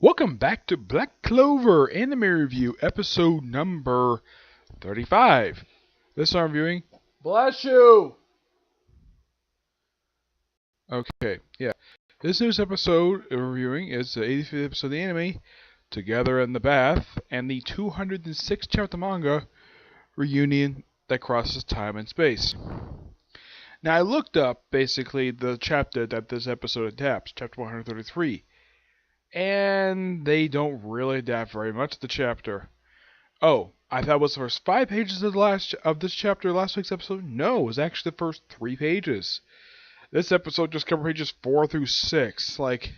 Welcome back to Black Clover Anime Review, episode number 35. This I'm reviewing. Bless you! Okay, yeah. This news episode we're reviewing is the 85th episode of the anime, Together in the Bath, and the 206th chapter manga, Reunion that crosses time and space. Now I looked up, basically, the chapter that this episode adapts, chapter 133. And they don't really adapt very much to the chapter. Oh, I thought it was the first 5 pages of this chapter last week's episode? No, it was actually the first 3 pages. This episode just covered pages 4 through 6. Like,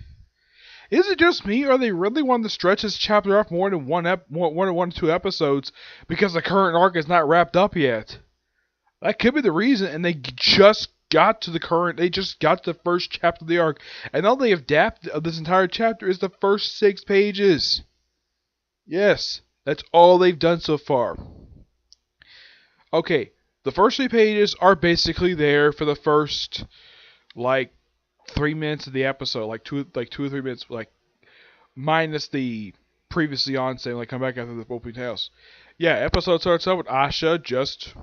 is it just me, or they really want to stretch this chapter off more than one or two episodes because the current arc is not wrapped up yet? That could be the reason, and they just got to the first chapter of the arc, and all they have adapted of this entire chapter is the first 6 pages. Yes, that's all they've done so far. Okay, the first 3 pages are basically there for the first, 3 minutes of the episode, like two or 3 minutes, minus the previously on saying, come back after the opening tales. Yeah, episode starts out with Asha just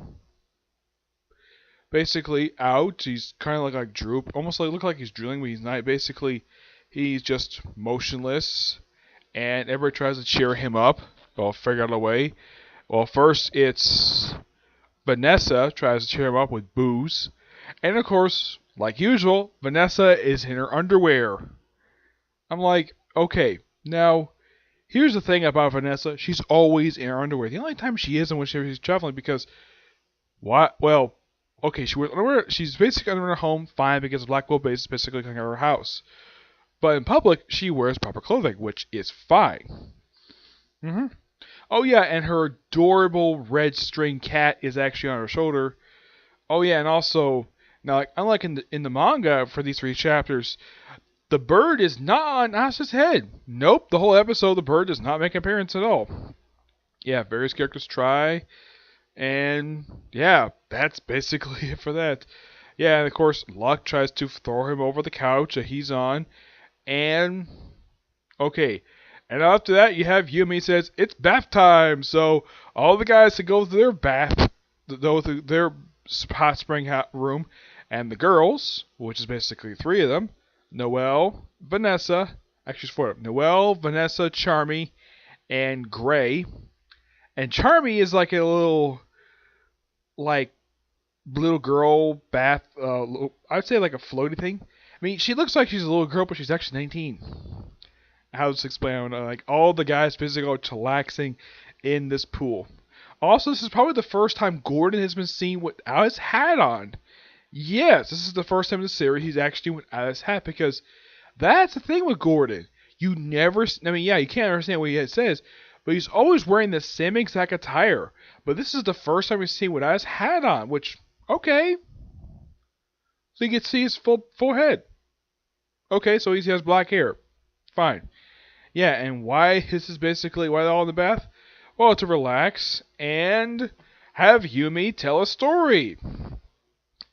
basically out. He's kind of like droop, almost look like he's drooling, but he's not. Basically, he's just motionless, and everybody tries to cheer him up or figure out a way. Well, first it's Vanessa tries to cheer him up with booze, and of course, like usual, Vanessa is in her underwear. I'm like, okay, now here's the thing about Vanessa: she's always in her underwear. The only time she isn't when she's traveling, because what? Well. Okay, she's basically under her home, fine, because the Black Will base is basically coming out of her house. But in public, she wears proper clothing, which is fine. Oh yeah, and her adorable red string cat is actually on her shoulder. Oh yeah, and also, now, unlike in the manga for these 3 chapters, the bird is not on Asa's head. Nope, the whole episode, the bird does not make an appearance at all. Yeah, various characters try. And yeah, that's basically it for that. Yeah, and of course, Luck tries to throw him over the couch that he's on. And okay, and after that, you have Yumi says it's bath time. So all the guys to go to their bath, go to their hot spring room, and the girls, which is basically 3 of them, Noelle, Vanessa, actually it's 4 of them, Noelle, Vanessa, Charmy, and Gray. And Charmy is like a little girl bath, I'd say like a floaty thing. I mean, she looks like she's a little girl, but she's actually 19. How to explain, all the guys physically are chillaxing in this pool. Also, this is probably the first time Gordon has been seen without his hat on. Yes, this is the first time in the series he's actually without his hat, because that's the thing with Gordon. You never, I mean, yeah, you can't understand what he says, but he's always wearing the same exact attire. But this is the first time we've seen without his hat on, which, okay. So you can see his full head. Okay, so he has black hair. Fine. Yeah, and why this is basically why they're all in the bath? Well, to relax and have Yumi tell a story.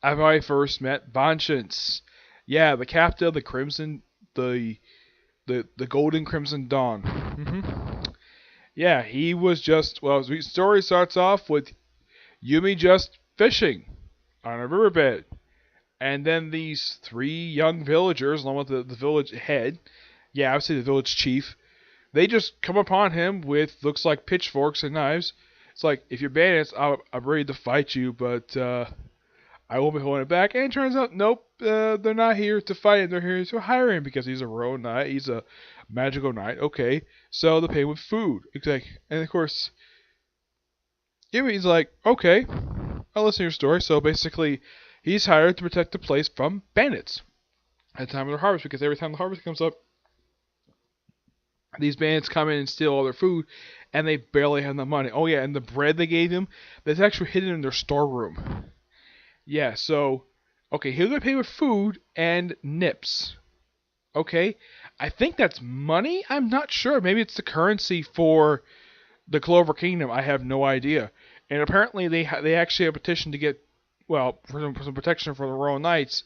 I first met Vanchance. Yeah, the captain of the Crimson, the Golden Crimson Dawn. Yeah, he was just, well, the story starts off with Yumi just fishing on a riverbed. And then these 3 young villagers, along with the village head, yeah, I would say the village chief, they just come upon him with, looks like pitchforks and knives. It's like, if you're bandits, I'm ready to fight you, but I won't be holding it back. And it turns out, nope, they're not here to fight him, they're here to hire him, because he's a royal knight, he's a magical knight, okay, so they pay him with food. Exactly. And of course, Yumi's like, okay, I'll listen to your story. So basically, he's hired to protect the place from bandits at the time of their harvest, because every time the harvest comes up, these bandits come in and steal all their food, and they barely have enough money. Oh yeah, and the bread they gave him, that's actually hidden in their storeroom. Yeah, so, okay, he'll get paid with food and nips. Okay, I think that's money? I'm not sure. Maybe it's the currency for the Clover Kingdom. I have no idea. And apparently they actually have a petition to get, well, for some protection for the Royal Knights,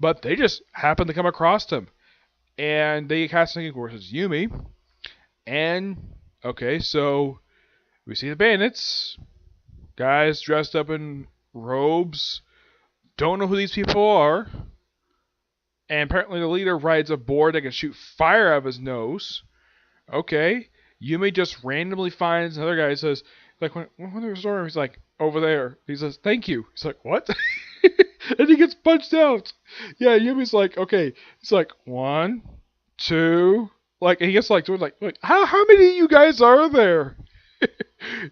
but they just happened to come across him. And they cast, of course, it's Yumi. And okay, so we see the bandits, guys dressed up in robes. Don't know who these people are. And apparently the leader rides a board that can shoot fire out of his nose. Okay. Yumi just randomly finds another guy. He says, like, when there's a storm, he's like, over there. He says, thank you. He's like, what? And he gets punched out. Yeah, Yumi's like, okay. He's like, 1, 2. Like, and he gets like, how many of you guys are there?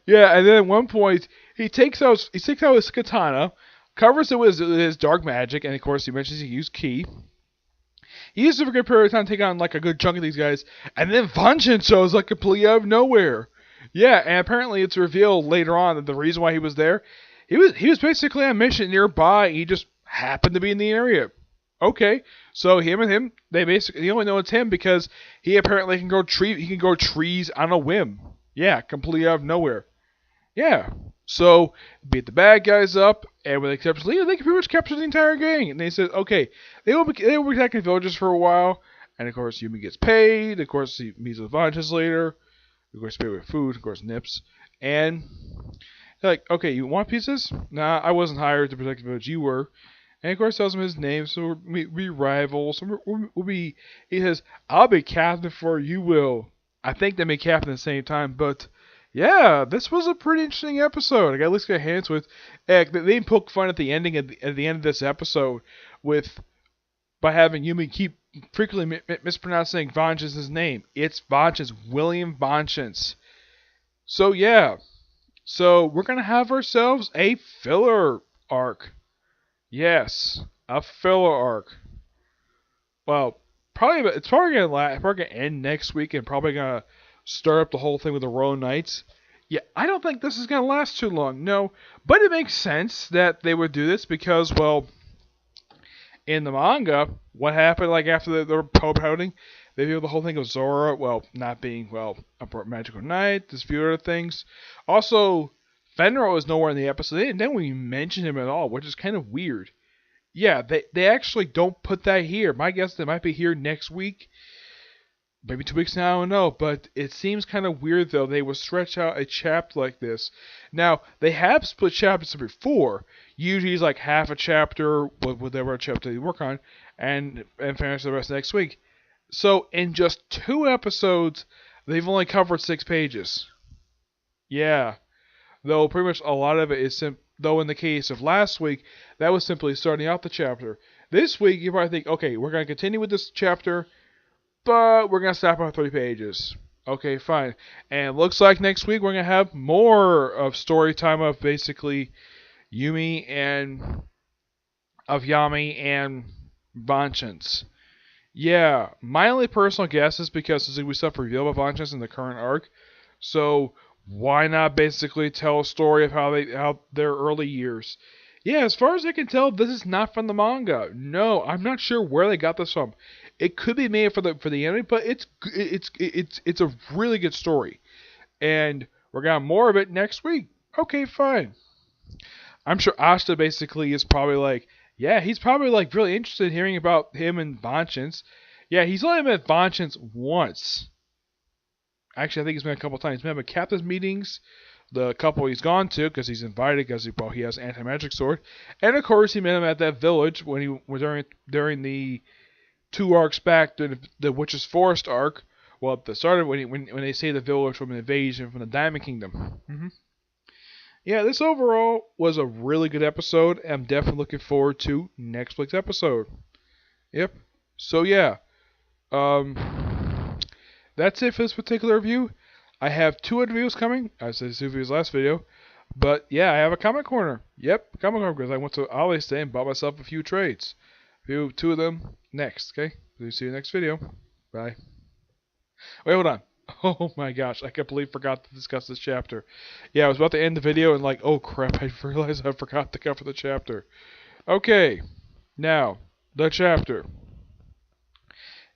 Yeah, and then at one point, he takes out his katana, covers it with his dark magic, and of course, he mentions he used ki. He used it for a good period of time to take on like a good chunk of these guys, and then Vengeance shows like completely out of nowhere. Yeah, and apparently it's revealed later on that the reason why he was there, he was basically on a mission nearby. He just happened to be in the area. Okay, so him, they only know it's him because he apparently can grow trees on a whim. Yeah, completely out of nowhere. Yeah. So beat the bad guys up, and when they capture the leader, they can pretty much capture the entire gang. And they said, okay, they will be attacking villages for a while, and of course Yumi gets paid. Of course he meets with Vange's later. Of course paid with food. Of course nips, and they're like, okay, you want pieces? Nah, I wasn't hired to protect the village. You were. And of course tells him his name, so we'll be rivals. So we'll be. He says, I'll be captain for you will. I think they may captain at the same time, but. Yeah, this was a pretty interesting episode. I got at least get hands with. Heck, they poke fun at the ending at the end of this episode by having Yumi keep frequently mispronouncing Vange's name. It's Vange's, William Vange's. So yeah, so we're gonna have ourselves a filler arc. Yes, a filler arc. Well, it's probably gonna end next week and probably gonna start up the whole thing with the Royal Knights. Yeah, I don't think this is going to last too long, no. But it makes sense that they would do this because, well, in the manga, what happened like after the Pope outing? They do the whole thing of Zora, well, not being, well, a magical knight, this few other things. Also, Fenrir is nowhere in the episode. They didn't even mention him at all, which is kind of weird. Yeah, they actually don't put that here. My guess they might be here next week. Maybe 2 weeks now, I don't know, but it seems kind of weird though. They will stretch out a chapter like this. Now, they have split chapters before. Usually it's like half a chapter, whatever chapter they work on, and finish the rest next week. So, in just 2 episodes, they've only covered 6 pages. Yeah. Though pretty much a lot of it is though in the case of last week, that was simply starting out the chapter. This week, you probably think, okay, we're going to continue with this chapter, but we're going to stop at 3 pages. Okay, fine. And it looks like next week we're going to have more of story time of basically Yumi and Vanchance. Yeah, my only personal guess is because we stuff revealed about Vanchance in the current arc. So why not basically tell a story of how their early years? Yeah, as far as I can tell, this is not from the manga. No, I'm not sure where they got this from. It could be made for the anime, but it's a really good story, and we're gonna have more of it next week. Okay, fine. I'm sure Ashta basically is probably like, yeah, he's probably like really interested in hearing about him and Vanchance. Yeah, he's only met Vanchance once. Actually, I think he's met a couple times. He's met him at captain's meetings. The couple he's gone to because he's invited because he has an anti-magic sword, and of course he met him at that village when he was during the 2 arcs back to the Witch's Forest arc. Well, at the start of when they saved the village from an invasion from the Diamond Kingdom. Yeah, this overall was a really good episode. I'm definitely looking forward to next week's episode. Yep. So yeah, that's it for this particular review. I have 2 other videos coming. I said Sufi's last video. But yeah, I have a comic corner. Yep, comic corner because I went to Ollie's Day and bought myself a few trades. 2 of them next, okay? See you next video. Bye. Wait, hold on. Oh my gosh, I completely forgot to discuss this chapter. Yeah, I was about to end the video and like, oh crap, I realized I forgot to cover the chapter. Okay, now, the chapter.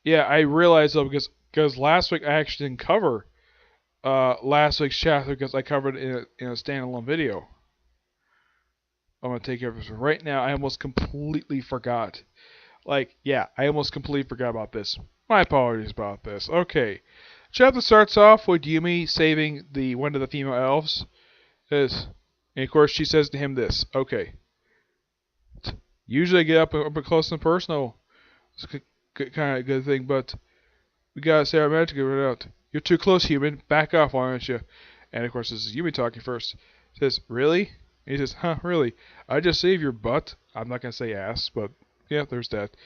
Yeah, I realized though because last week I actually didn't cover last week's chapter because I covered it in a standalone video. I'm going to take care of this right now. I almost completely forgot. I almost completely forgot about this. My apologies about this. Okay. Chapter starts off with Yumi saving one of the female elves. And of course she says to him this. Okay. Usually I get up close and personal. It's kind of a good thing, but we gotta say our magic right out. You're too close, human. Back off, why don't you? And of course, this is Yumi talking first. He says, really? And he says, huh, really? I just saved your butt. I'm not gonna say ass, but yeah, there's that.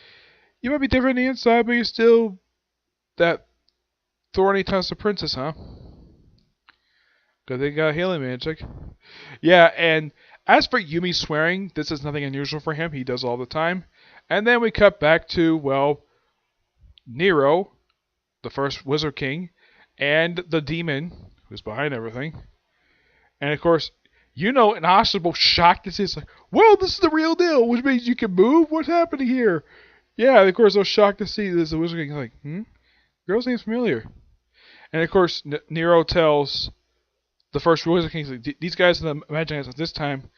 You might be different on the inside, but you're still that thorny tussle princess, huh? Because they got healing magic. Yeah, and as for Yumi swearing, this is nothing unusual for him. He does all the time. And then we cut back to, well, Nero, the first Wizard King, and the demon, who's behind everything. And of course, and Asha's both shocked to see it's like, whoa, this is the real deal, which means you can move? What's happening here? Yeah, and of course, they're shocked to see this. The Wizard King is like, girl seems familiar. And of course, Nero tells the first Wizard King, like, these guys in the Magic Kingdom at this time,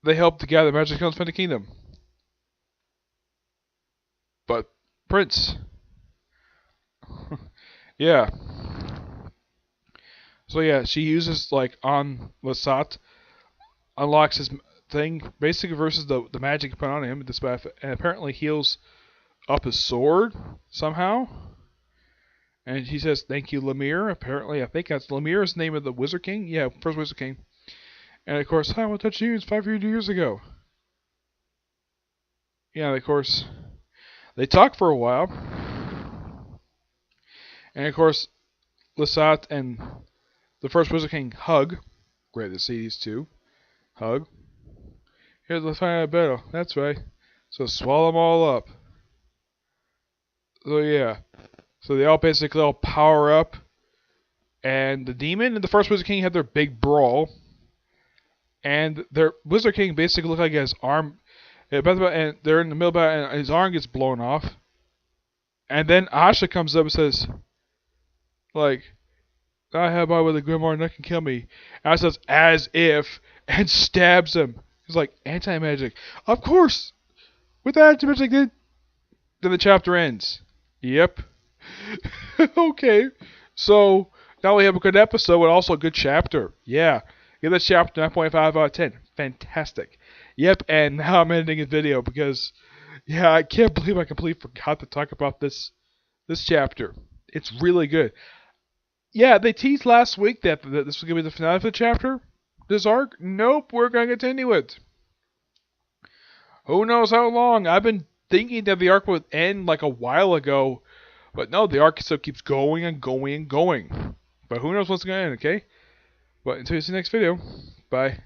they helped to gather magic stones from the kingdom. But, Prince. Yeah. So yeah, she uses, like, on Lasat, unlocks his thing, basically versus the magic you put on him, and apparently heals up his sword, somehow. And he says, thank you, Lemire. Apparently, I think that's Lemire's name of the Wizard King. Yeah, first Wizard King. And of course, I will touch you 500 years ago. Yeah, and of course, they talk for a while. And of course, Lasat and the first Wizard King hug. Great to see these two. Hug. Here's the final battle. That's right. So swallow them all up. So yeah. So they all basically power up. And the demon and the first Wizard King had their big brawl. And their Wizard King basically looked like his arm. And they're in the middle of it, and his arm gets blown off. And then Asha comes up and says, like, I have my with a grimoire, that can kill me. And Asha says, as if, and stabs him. He's like, anti-magic. Of course! With anti-magic, then the chapter ends. Yep. Okay. So, not only have a good episode, but also a good chapter. Yeah. Give this chapter 9.5 out of 10. Fantastic. Yep, and now I'm ending the video because, yeah, I can't believe I completely forgot to talk about this chapter. It's really good. Yeah, they teased last week that this was going to be the finale of the chapter. This arc? Nope, we're going to continue it. Who knows how long? I've been thinking that the arc would end like a while ago. But no, the arc still keeps going and going and going. But who knows what's going to end, okay? But until you see the next video, bye.